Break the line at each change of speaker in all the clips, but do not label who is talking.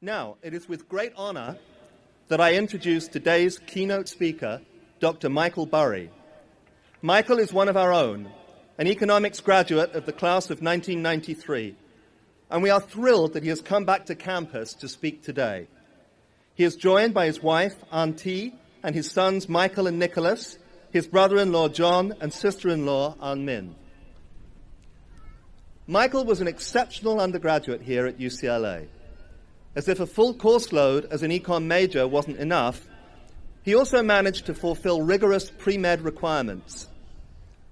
Now, it is with great honor that I introduce today's keynote speaker, Dr. Michael Burry. Michael is one of our own, an economics graduate of the class of 1993, and we are thrilled that he has come back to campus to speak today. He is joined by his wife, Auntie, and his sons, Michael and Nicholas, his brother-in-law, John, and sister-in-law, An Min. Michael was an exceptional undergraduate here at UCLA. As if a full course load as an econ major wasn't enough, he also managed to fulfill rigorous pre-med requirements.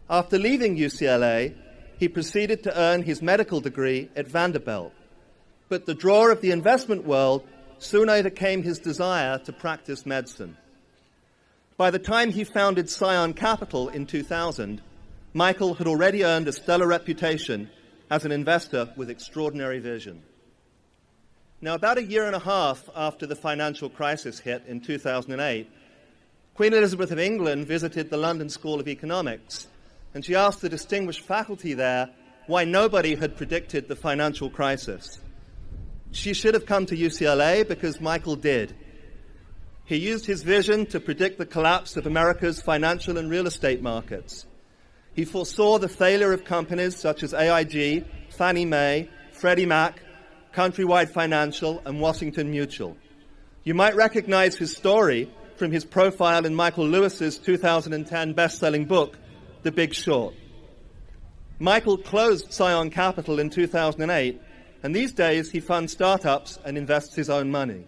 After leaving UCLA, he proceeded to earn his medical degree at Vanderbilt. But the draw of the investment world soon overcame his desire to practice medicine. By the time he founded Scion Capital in 2000, Michael had already earned a stellar reputation as an investor with extraordinary vision. Now, about a year and a half after the financial crisis hit in 2008, Queen Elizabeth of England visited the London School of Economics, and she asked the distinguished faculty there why nobody had predicted the financial crisis. She should have come to UCLA because Michael did. He used his vision to predict the collapse of America's financial and real estate markets. He foresaw the failure of companies such as AIG, Fannie Mae, Freddie Mac, Countrywide Financial, and Washington Mutual. You might recognize his story from his profile in Michael Lewis's 2010 best-selling book, The Big Short. Michael closed Scion Capital in 2008, and these days he funds startups and invests his own money.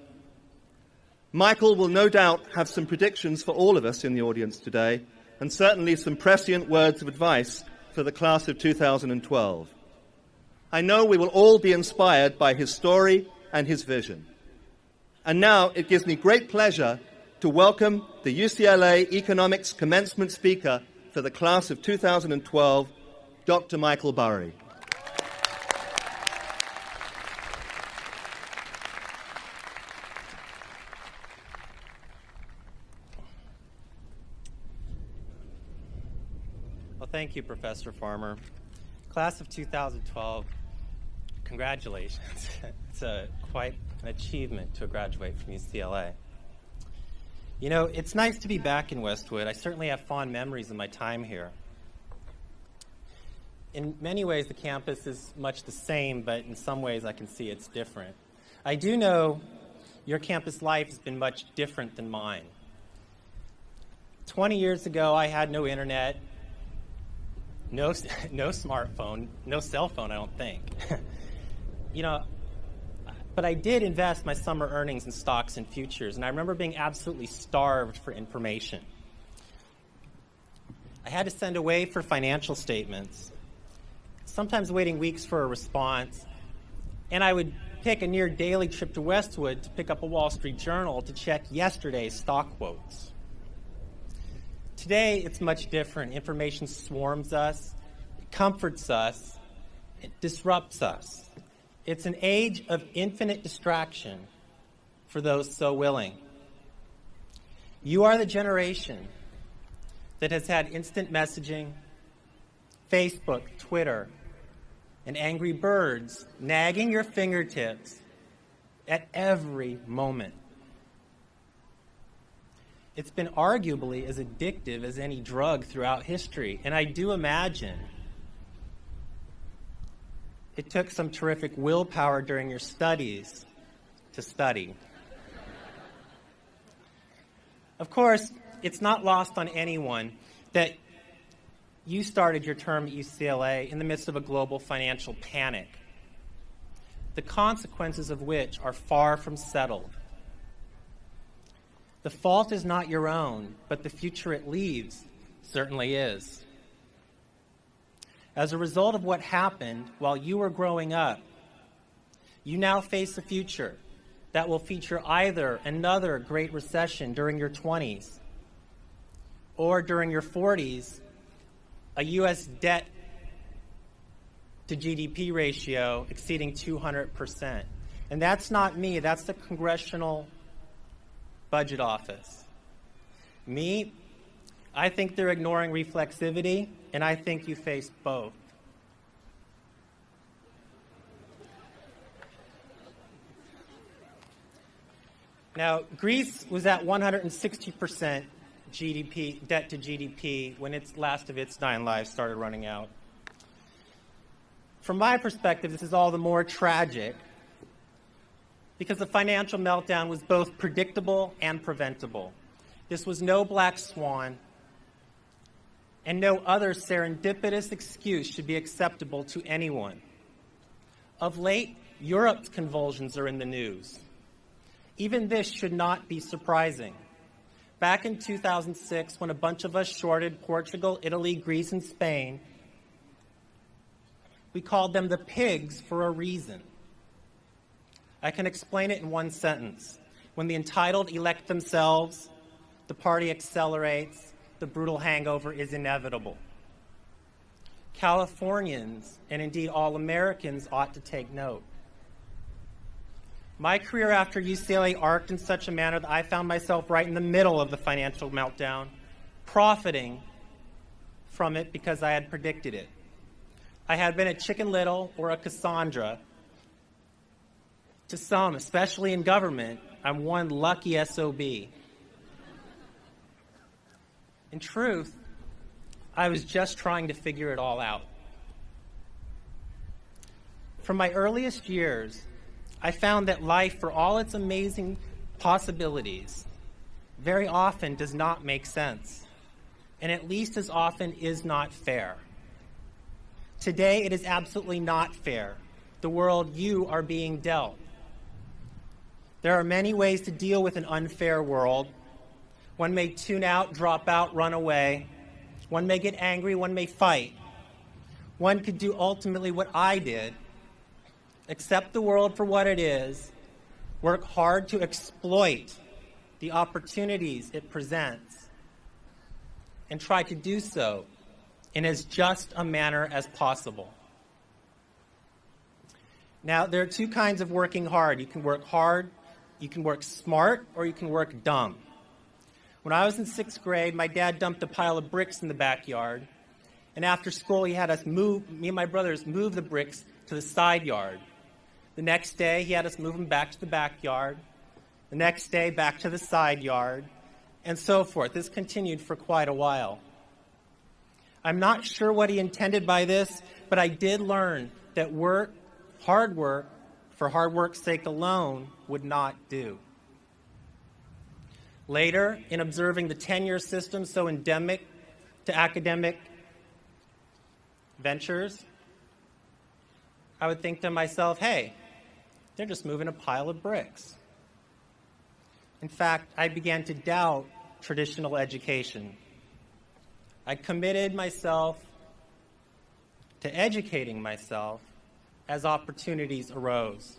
Michael will no doubt have some predictions for all of us in the audience today, and certainly some prescient words of advice for the class of 2012. I know we will all be inspired by his story and his vision. And now it gives me great pleasure to welcome the UCLA Economics Commencement Speaker for the class of 2012, Dr. Michael Burry.
Well, thank you, Professor Farmer. Class of 2012, congratulations. It's quite an achievement to graduate from UCLA. You know, it's nice to be back in Westwood. I certainly have fond memories of my time here. In many ways, the campus is much the same, but in some ways I can see it's different. I do know your campus life has been much different than mine. 20 years ago, I had no internet, no smartphone, no cell phone, I don't think. You know, but I did invest my summer earnings in stocks and futures, and I remember being absolutely starved for information. I had to send away for financial statements, sometimes waiting weeks for a response, and I would pick a near daily trip to Westwood to pick up a Wall Street Journal to check yesterday's stock quotes. Today, it's much different. Information swarms us, it comforts us, it disrupts us. It's an age of infinite distraction for those so willing. You are the generation that has had instant messaging, Facebook, Twitter, and Angry Birds nagging your fingertips at every moment. It's been arguably as addictive as any drug throughout history, and I do imagine it took some terrific willpower during your studies to study. Of course, it's not lost on anyone that you started your term at UCLA in the midst of a global financial panic, the consequences of which are far from settled. The fault is not your own, but the future it leaves certainly is. As a result of what happened while you were growing up, you now face a future that will feature either another Great Recession during your 20s or during your 40s, a U.S. debt to GDP ratio exceeding 200%. And that's not me, that's the Congressional Budget Office. Me, I think they're ignoring reflexivity, and I think you face both. Now, Greece was at 160% GDP, debt to GDP, when its last of its 9 lives started running out. From my perspective, this is all the more tragic because the financial meltdown was both predictable and preventable. This was no black swan, and no other serendipitous excuse should be acceptable to anyone. Of late, Europe's convulsions are in the news. Even this should not be surprising. Back in 2006, when a bunch of us shorted Portugal, Italy, Greece, and Spain, we called them the pigs for a reason. I can explain it in one sentence. When the entitled elect themselves, the party accelerates, the brutal hangover is inevitable. Californians, and indeed all Americans, ought to take note. My career after UCLA arced in such a manner that I found myself right in the middle of the financial meltdown, profiting from it because I had predicted it. I had been a Chicken Little or a Cassandra. To some, especially in government, I'm one lucky SOB. In truth, I was just trying to figure it all out. From my earliest years, I found that life, for all its amazing possibilities, very often does not make sense, and at least as often is not fair. Today, it is absolutely not fair, the world you are being dealt. There are many ways to deal with an unfair world. One may tune out, drop out, run away. One may get angry, one may fight. One could do ultimately what I did, accept the world for what it is, work hard to exploit the opportunities it presents, and try to do so in as just a manner as possible. Now, there are two kinds of working hard. You can work hard, you can work smart, or you can work dumb. When I was in 6th grade, my dad dumped a pile of bricks in the backyard, and after school he had us me and my brothers move the bricks to the side yard. The next day he had us move them back to the backyard, the next day back to the side yard, and so forth. This continued for quite a while. I'm not sure what he intended by this, but I did learn that hard work, for hard work's sake alone, would not do. Later, in observing the tenure system so endemic to academic ventures, I would think to myself, hey, they're just moving a pile of bricks. In fact, I began to doubt traditional education. I committed myself to educating myself as opportunities arose.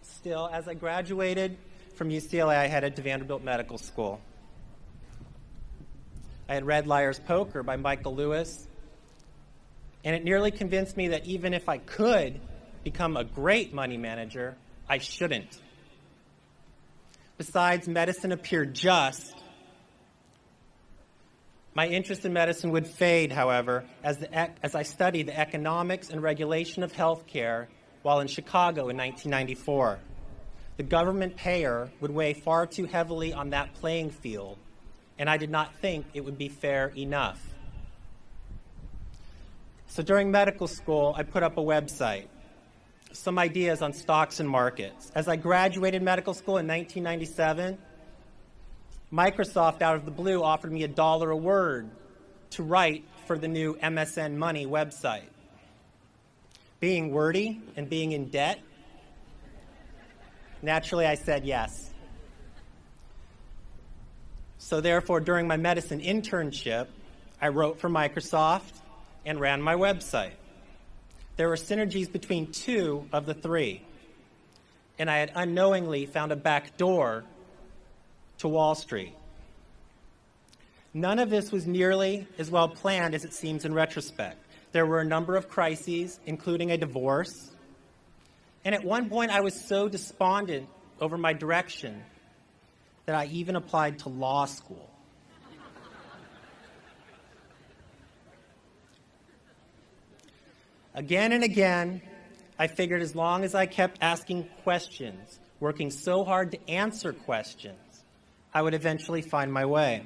Still, as I graduated from UCLA, I headed to Vanderbilt Medical School. I had read Liar's Poker by Michael Lewis, and it nearly convinced me that even if I could become a great money manager, I shouldn't. Besides, medicine appeared just. My interest in medicine would fade, however, as I studied the economics and regulation of healthcare while in Chicago in 1994. The government payer would weigh far too heavily on that playing field, and I did not think it would be fair enough. So during medical school, I put up a website, some ideas on stocks and markets. As I graduated medical school in 1997, Microsoft, out of the blue, offered me $1 a word to write for the new MSN Money website. Being wordy and being in debt, naturally I said yes. So therefore, during my medicine internship, I wrote for Microsoft and ran my website. There were synergies between 2 of the 3, and I had unknowingly found a back door to Wall Street. None of this was nearly as well planned as it seems in retrospect. There were a number of crises, including a divorce, and at one point I was so despondent over my direction that I even applied to law school. Again and again, I figured as long as I kept asking questions, working so hard to answer questions, I would eventually find my way.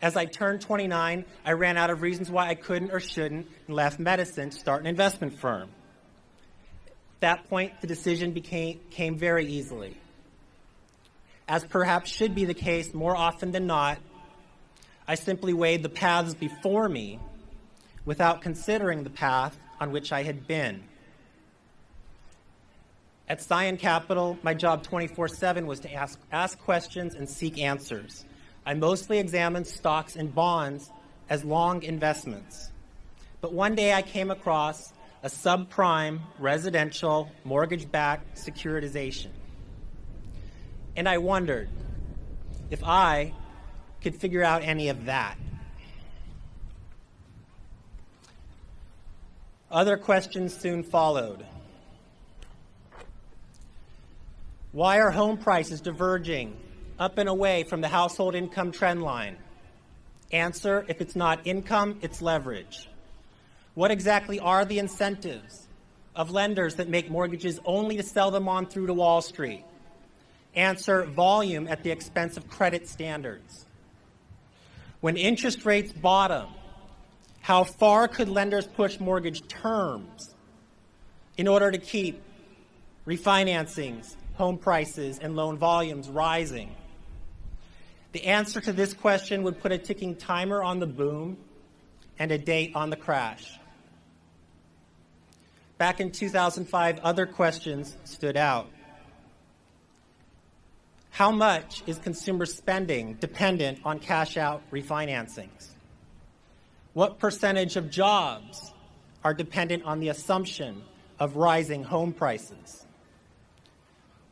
As I turned 29, I ran out of reasons why I couldn't or shouldn't and left medicine to start an investment firm. At that point, the decision came very easily. As perhaps should be the case more often than not, I simply weighed the paths before me without considering the path on which I had been. At Scion Capital, my job 24/7 was to ask questions and seek answers. I mostly examined stocks and bonds as long investments. But one day I came across a subprime residential mortgage-backed securitization. And I wondered if I could figure out any of that. Other questions soon followed. Why are home prices diverging up and away from the household income trend line? Answer, if it's not income, it's leverage. What exactly are the incentives of lenders that make mortgages only to sell them on through to Wall Street? Answer, volume at the expense of credit standards. When interest rates bottom, how far could lenders push mortgage terms in order to keep refinancings, home prices, and loan volumes rising? The answer to this question would put a ticking timer on the boom and a date on the crash. Back in 2005, other questions stood out. How much is consumer spending dependent on cash-out refinancings? What percentage of jobs are dependent on the assumption of rising home prices?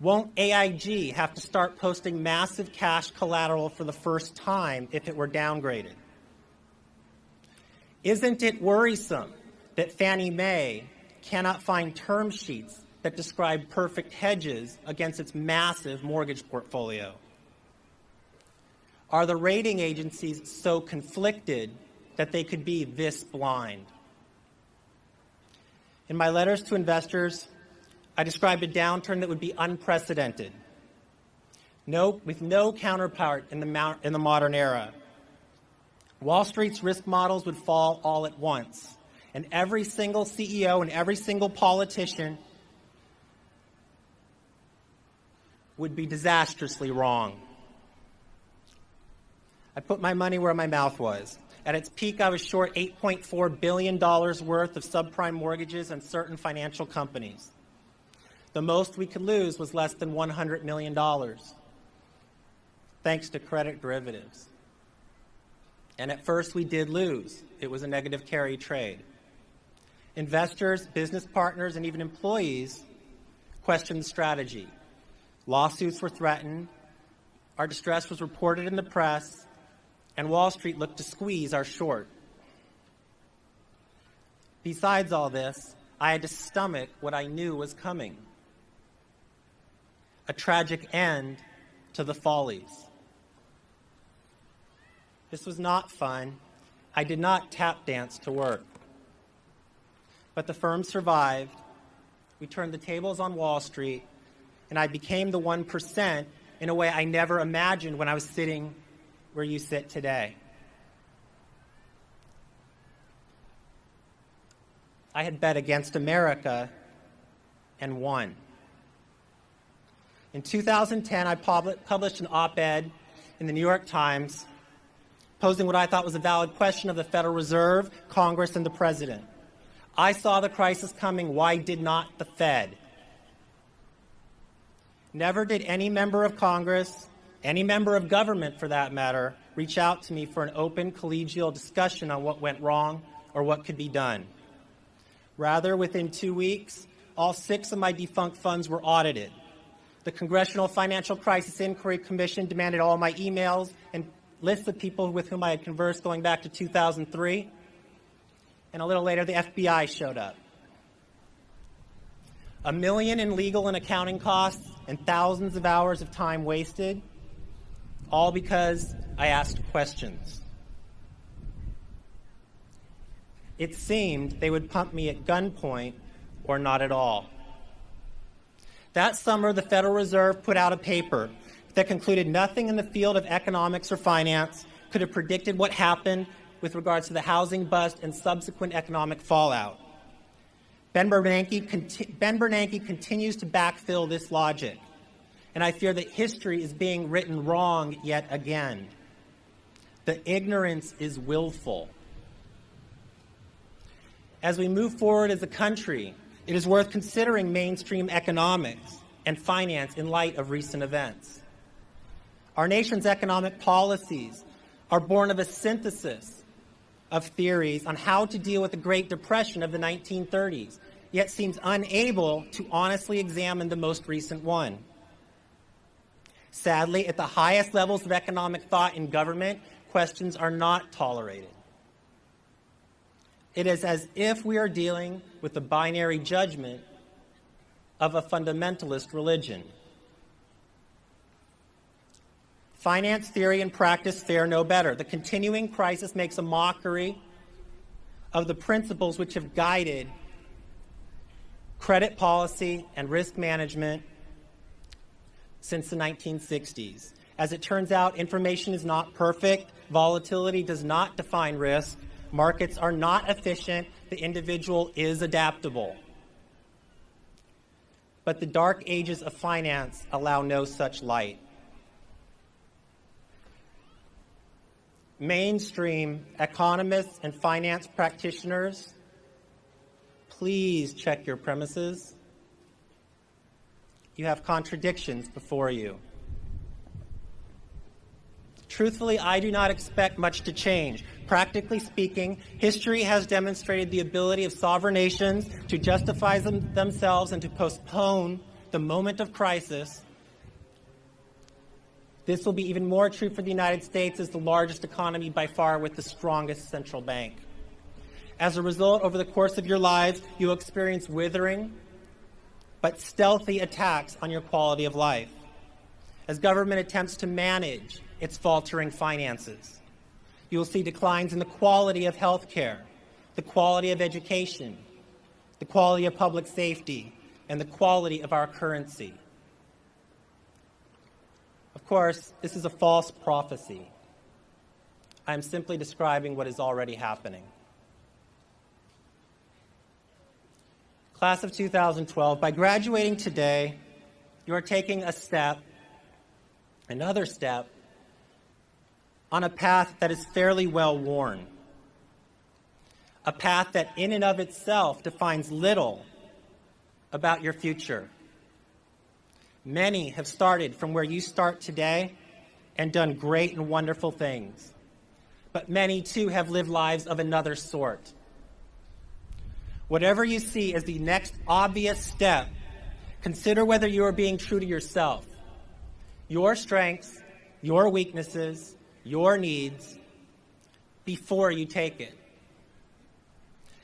Won't AIG have to start posting massive cash collateral for the first time if it were downgraded? Isn't it worrisome that Fannie Mae cannot find term sheets that describe perfect hedges against its massive mortgage portfolio? Are the rating agencies so conflicted that they could be this blind? In my letters to investors, I described a downturn that would be unprecedented, with no counterpart in the modern era. Wall Street's risk models would fall all at once, and every single CEO and every single politician would be disastrously wrong. I put my money where my mouth was. At its peak, I was short $8.4 billion worth of subprime mortgages and certain financial companies. The most we could lose was less than $100 million, thanks to credit derivatives. And at first, we did lose. It was a negative carry trade. Investors, business partners, and even employees questioned the strategy. Lawsuits were threatened, our distress was reported in the press, and Wall Street looked to squeeze our short. Besides all this, I had to stomach what I knew was coming: a tragic end to the follies. This was not fun. I did not tap dance to work. But the firm survived. We turned the tables on Wall Street, and I became the 1% in a way I never imagined when I was sitting where you sit today. I had bet against America and won. In 2010, I published an op-ed in the New York Times posing what I thought was a valid question of the Federal Reserve, Congress, and the President. I saw the crisis coming. Why did not the Fed? Never did any member of Congress, any member of government for that matter, reach out to me for an open collegial discussion on what went wrong or what could be done. Rather, within 2 weeks, all 6 of my defunct funds were audited. The Congressional Financial Crisis Inquiry Commission demanded all my emails and lists of people with whom I had conversed going back to 2003. And a little later, the FBI showed up. $1 million in legal and accounting costs and thousands of hours of time wasted, all because I asked questions. It seemed they would pump me at gunpoint or not at all. That summer, the Federal Reserve put out a paper that concluded nothing in the field of economics or finance could have predicted what happened with regards to the housing bust and subsequent economic fallout. Ben Bernanke continues to backfill this logic, and I fear that history is being written wrong yet again. The ignorance is willful. As we move forward as a country, it is worth considering mainstream economics and finance in light of recent events. Our nation's economic policies are born of a synthesis of theories on how to deal with the Great Depression of the 1930s, yet seems unable to honestly examine the most recent one. Sadly, at the highest levels of economic thought in government, questions are not tolerated. It is as if we are dealing with the binary judgment of a fundamentalist religion. Finance theory and practice fare no better. The continuing crisis makes a mockery of the principles which have guided credit policy and risk management since the 1960s. As it turns out, information is not perfect. Volatility does not define risk. Markets are not efficient. The individual is adaptable. But the dark ages of finance allow no such light. Mainstream economists and finance practitioners, please check your premises. You have contradictions before you. Truthfully, I do not expect much to change. Practically speaking, history has demonstrated the ability of sovereign nations to justify themselves and to postpone the moment of crisis. This will be even more true for the United States as the largest economy by far with the strongest central bank. As a result, over the course of your lives, you will experience withering but stealthy attacks on your quality of life as government attempts to manage its faltering finances. You will see declines in the quality of health care, the quality of education, the quality of public safety, and the quality of our currency. Of course, this is a false prophecy. I am simply describing what is already happening. Class of 2012, by graduating today, you are taking a step, another step, on a path that is fairly well worn. A path that in and of itself defines little about your future. Many have started from where you start today and done great and wonderful things. But many, too, have lived lives of another sort. Whatever you see as the next obvious step, consider whether you are being true to yourself, your strengths, your weaknesses, your needs, before you take it.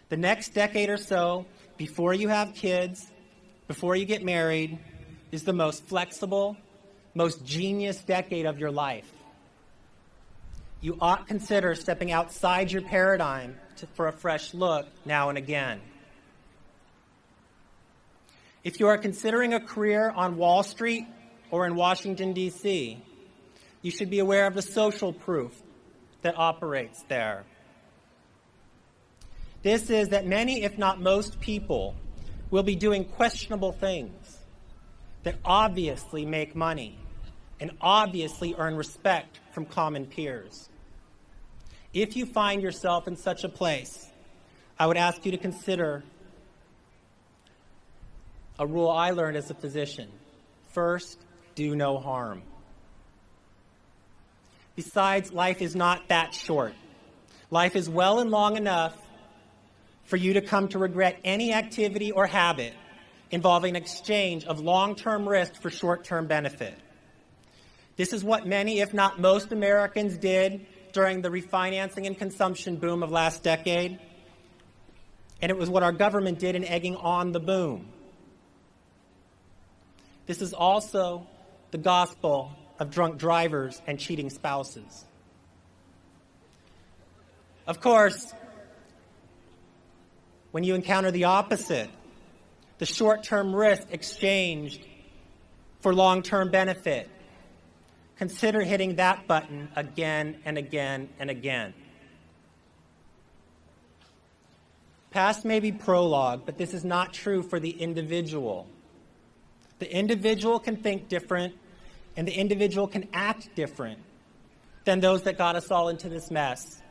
The next decade or so, before you have kids, before you get married, is the most flexible, most genius decade of your life. You ought consider stepping outside your paradigm for a fresh look now and again. If you are considering a career on Wall Street or in Washington, D.C., you should be aware of the social proof that operates there. This is that many, if not most people, will be doing questionable things that obviously make money and obviously earn respect from common peers. If you find yourself in such a place, I would ask you to consider a rule I learned as a physician. First, do no harm. Besides, life is not that short. Life is well and long enough for you to come to regret any activity or habit involving an exchange of long-term risk for short-term benefit. This is what many, if not most, Americans did during the refinancing and consumption boom of last decade, and it was what our government did in egging on the boom. This is also the gospel of drunk drivers and cheating spouses. Of course, when you encounter the opposite, the short-term risk exchanged for long-term benefit. Consider hitting that button again and again and again. Past may be prologue, but this is not true for the individual. The individual can think different, and the individual can act different than those that got us all into this mess.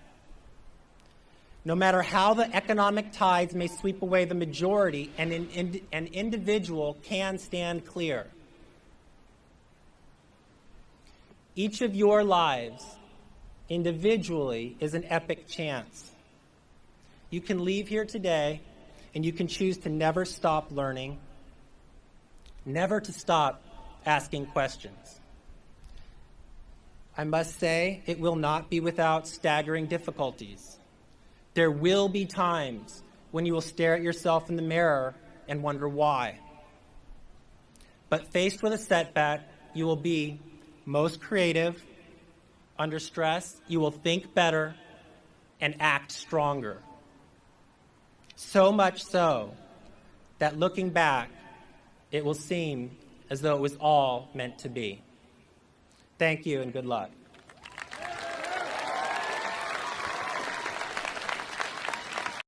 No matter how the economic tides may sweep away the majority, an individual can stand clear. Each of your lives individually is an epic chance. You can leave here today and you can choose to never stop learning, never to stop asking questions. I must say, it will not be without staggering difficulties. There will be times when you will stare at yourself in the mirror and wonder why. But faced with a setback, you will be most creative. Under stress, you will think better and act stronger. So much so that looking back, it will seem as though it was all meant to be. Thank you and good luck.